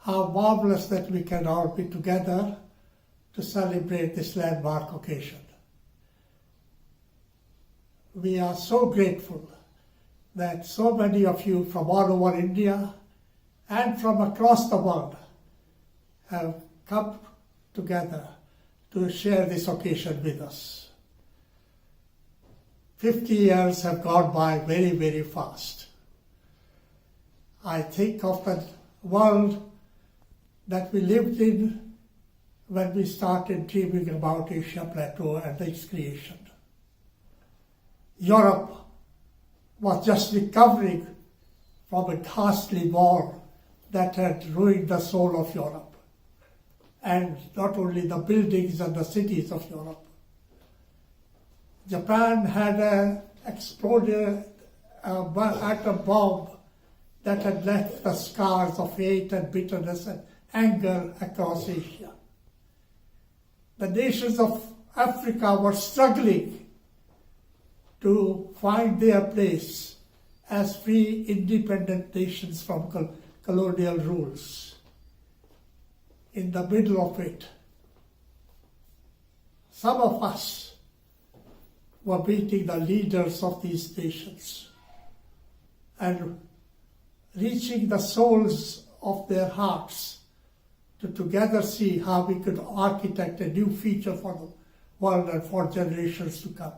how marvelous that we can all be together to celebrate this landmark occasion. We are so grateful that so many of you from all over India and from across the world have come together to share this occasion with us. 50 years have gone by very, very fast. I think of the world that we lived in when we started dreaming about Asia Plateau and its creation. Europe was just recovering from a ghastly war that had ruined the soul of Europe, and not only the buildings and the cities of Europe. Japan had exploded atom bomb that had left the scars of hate and bitterness and anger across Asia. The nations of Africa were struggling to find their place as free, independent nations from colonial rules. In the middle of it, some of us were meeting the leaders of these nations and reaching the souls of their hearts to together see how we could architect a new future for the world and for generations to come.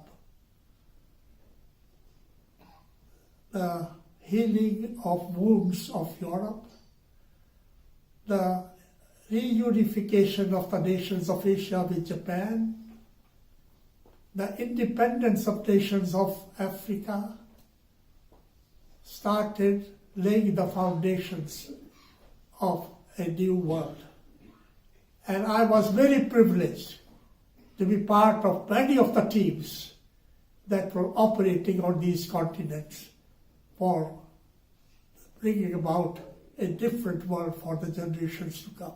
The healing of wounds of Europe, the reunification of the nations of Asia with Japan, the independence of nations of Africa started laying the foundations of a new world. And I was very privileged to be part of many of the teams that were operating on these continents for bringing about a different world for the generations to come.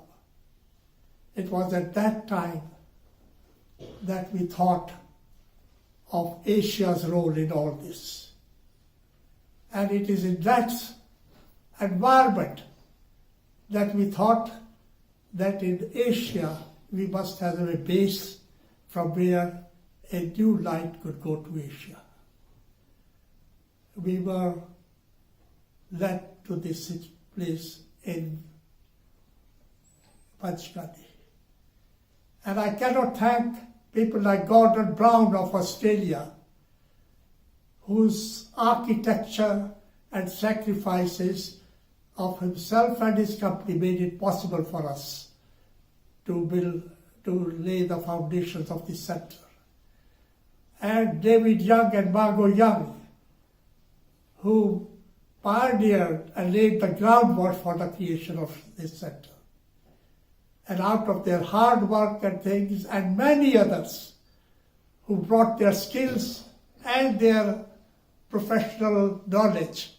It was at that time that we thought of Asia's role in all this. And it is in that environment that we thought that in Asia we must have a base from where a new light could go to Asia. We were led to this place in Panchgani. And I cannot thank people like Gordon Brown of Australia, whose architecture and sacrifices of himself and his company made it possible for us to lay the foundations of this center. And David Young and Margot Young, who pioneered and laid the groundwork for the creation of this center. And out of their hard work and things, and many others who brought their skills and their professional knowledge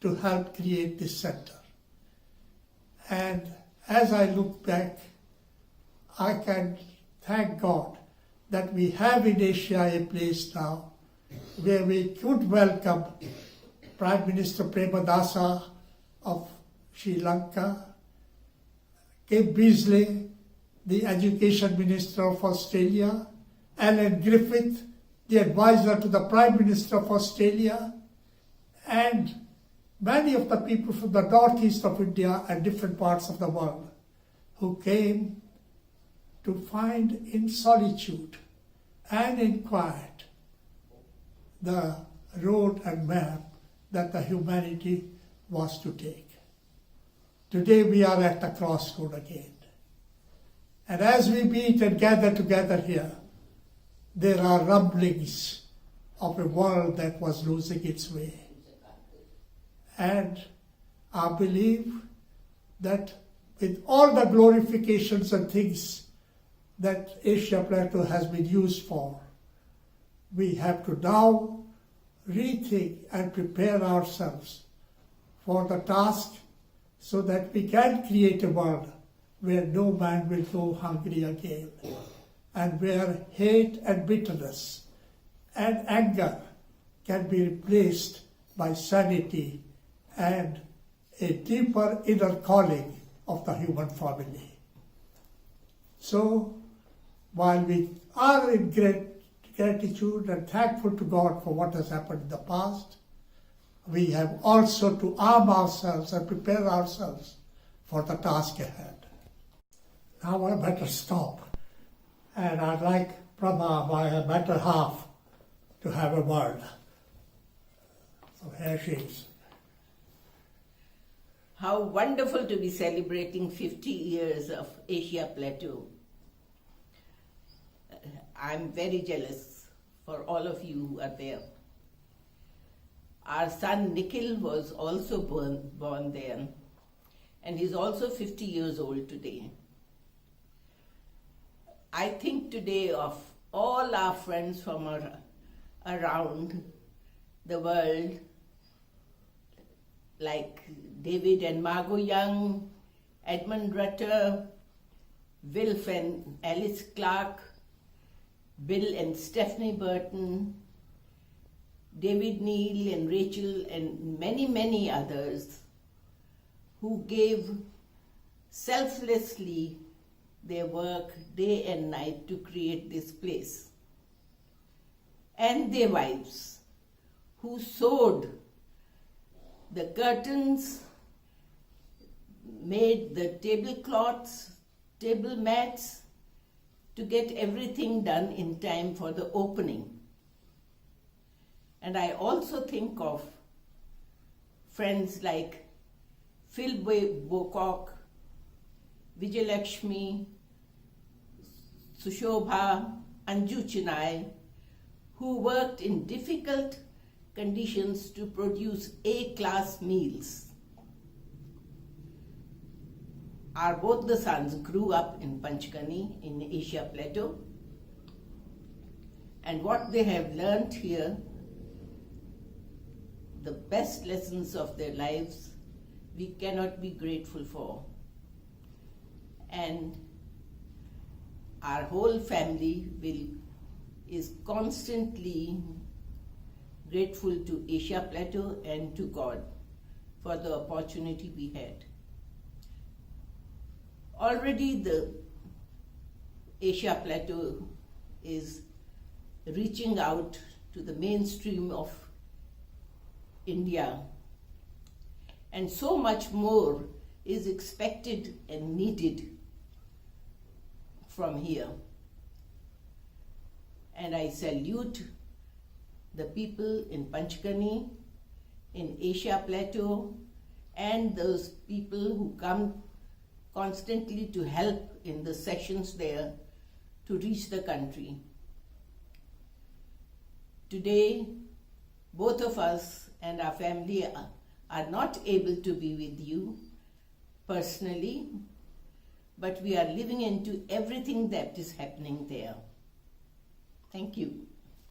to help create this center. And as I look back, I can thank God that we have in Asia a place now where we could welcome Prime Minister Premadasa of Sri Lanka, Kate Beazley, the Education Minister of Australia, Alan Griffith, the advisor to the Prime Minister of Australia, and many of the people from the northeast of India and different parts of the world who came to find in solitude and in quiet the road and map that the humanity was to take. Today we are at the crossroad again. And as we meet and gather together here, there are rumblings of a world that was losing its way. And I believe that with all the glorifications and things that Asia Plateau has been used for, we have to now rethink and prepare ourselves for the task so that we can create a world where no man will go hungry again, and where hate and bitterness and anger can be replaced by sanity and a deeper inner calling of the human family. So, while we are in great gratitude and thankful to God for what has happened in the past, we have also to arm ourselves and prepare ourselves for the task ahead. Now I better stop, and I'd like Prabha, my better half, to have a word. So here she is. How wonderful to be celebrating 50 years of Asia Plateau. I'm very jealous for all of you who are there. Our son Nikhil was also born there, and he's also 50 years old today. I think today of all our friends from around the world, like David and Margot Young, Edmund Rutter, Wilf and Alice Clark, Bill and Stephanie Burton, David Neal and Rachel and many, many others who gave selflessly their work day and night to create this place. And their wives who sewed the curtains, made the tablecloths, table mats, to get everything done in time for the opening. And I also think of friends like Phil Bocock, Vijayalakshmi, Sushobha, Anju Chinai, who worked in difficult conditions to produce A-class meals. Both the sons grew up in Panchgani in Asia Plateau, and what they have learnt here, the best lessons of their lives, we cannot be grateful for. And our whole family is constantly grateful to Asia Plateau and to God for the opportunity we had. Already the Asia Plateau is reaching out to the mainstream of India, and so much more is expected and needed from here. And I salute the people in Panchgani, in Asia Plateau, and those people who come constantly to help in the sessions there to reach the country. Today, both of us and our family are not able to be with you personally, but we are living into everything that is happening there. Thank you.